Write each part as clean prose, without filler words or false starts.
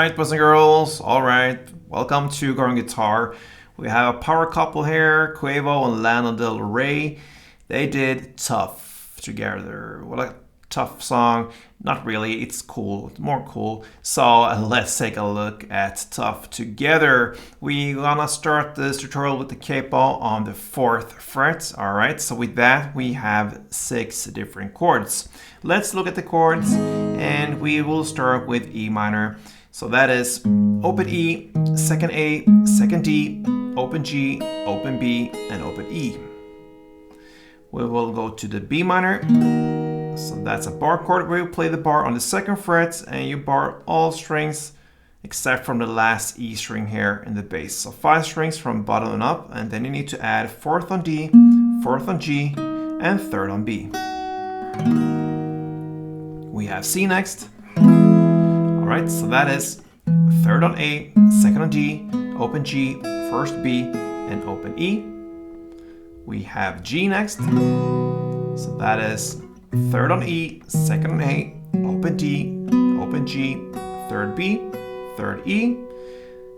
right, boys and girls. All right, welcome to Going Guitar. We have a power couple here, Quavo and Lana Del Rey. They did Tough together. What a tough song. Not really, it's cool, it's more cool. So let's take a look at Tough together. We're gonna start this tutorial with the capo on the 4th fret. All right, so with that, we have 6 different chords. Let's look at the chords, and we will start with E minor. So that is open E, second A, second D, open G, open B, and open E. We will go to the B minor. So that's a bar chord where you play the bar on the 2nd fret and you bar all strings except from the last E string here in the bass. So 5 strings from bottom and up, and then you need to add 4th on D, 4th on G, and 3rd on B. We have C next. Alright, so that is 3rd on A, 2nd on D, open G, 1st B, and open E. We have G next. So that is 3rd on E, 2nd on A, open D, open G, 3rd B, 3rd E.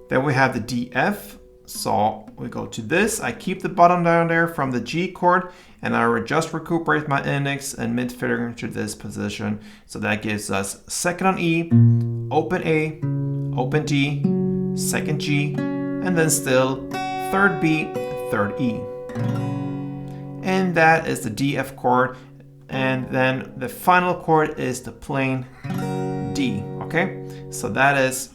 Then we have the D, F. So we go to this. I keep the bottom down there from the G chord, and I just recuperate my index and mid finger to this position. So that gives us 2nd on E, open A, open D, 2nd G, and then still 3rd B, 3rd E. And that is the D, F chord. And then the final chord is the plain D, okay? So that is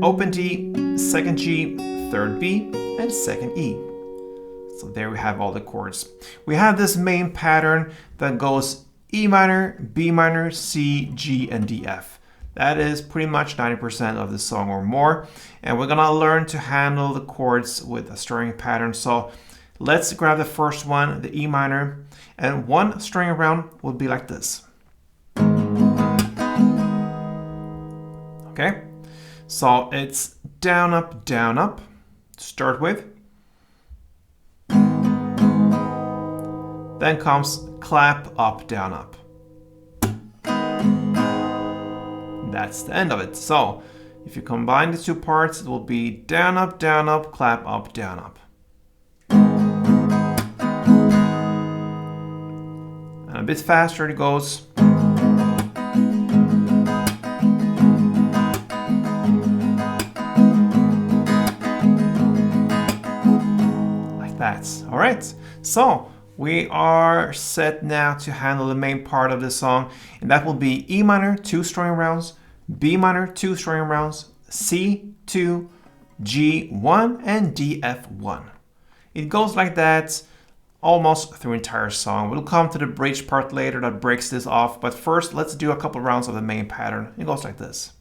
open D, 2nd G, 3rd B, and 2nd E. So there we have all the chords. We have this main pattern that goes E minor, B minor, C, G, and D, F. That is pretty much 90% of the song or more. And we're gonna learn to handle the chords with a string pattern. So let's grab the first one, the E minor, and one string around will be like this. Okay, so it's down, up, to start with. Then comes clap, up, down, up. That's the end of it. So if you combine the two parts, it will be down, up, clap, up, down, up. And a bit faster it goes. Like that. All right. So we are set now to handle the main part of the song, and that will be E minor, 2 string rounds, B minor, 2 string rounds, C, 2, G, 1, and D, F, 1. It goes like that almost through the entire song. We'll come to the bridge part later that breaks this off, but first let's do a couple rounds of the main pattern. It goes like this.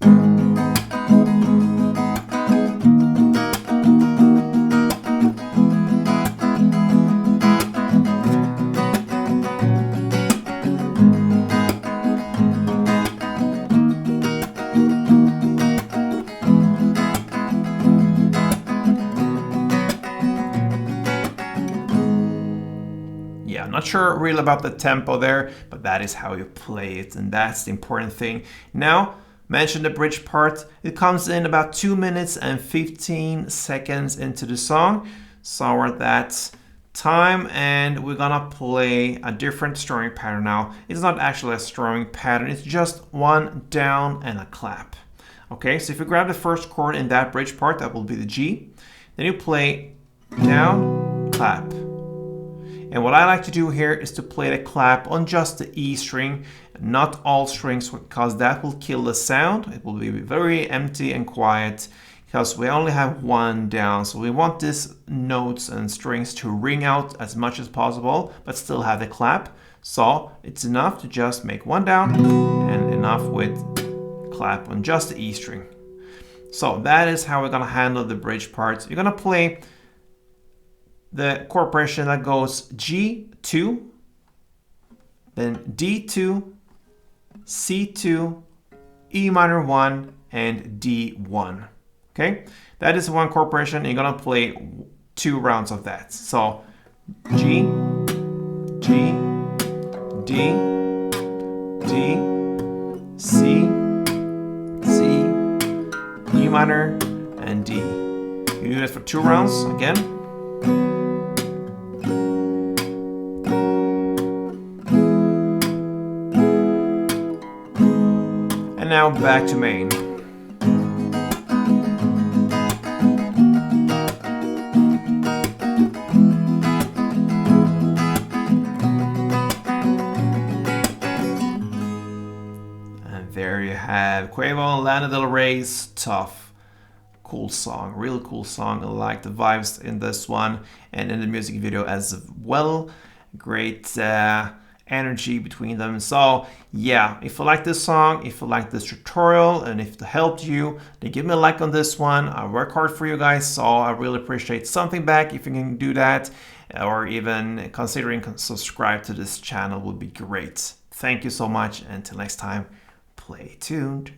I'm not sure really about the tempo there, but that is how you play it, and that's the important thing. Now, mention the bridge part. It comes in about 2 minutes and 15 seconds into the song. So we're at that time, and we're gonna play a different strumming pattern now. It's not actually a strumming pattern, it's just one down and a clap. Okay, so if you grab the first chord in that bridge part, that will be the G. Then you play down, clap. And what I like to do here is to play the clap on just the E string, not all strings, because that will kill the sound. It will be very empty and quiet because we only have one down. So we want these notes and strings to ring out as much as possible, but still have the clap. So it's enough to just make one down and enough with clap on just the E string. So that is how we're gonna handle the bridge parts. You're gonna play the chord progression that goes G2, then D2, C2, E minor 1, and D1. Okay, that is one chord progression. You're gonna play 2 rounds of that. So G, G, D, D, C, C, E minor, and D. You do this for 2 rounds again. And now back to main. There you have Quavo Lana Del Rey's Tough. Cool song, real cool song. I like the vibes in this one and in the music video as well. Great energy between them. So yeah, if you like this song, if you like this tutorial, and if it helped you, then give me a like on this one. I work hard for you guys, so I really appreciate something back if you can do that, or even considering subscribe to this channel would be great. Thank you so much. Until next time, play tuned.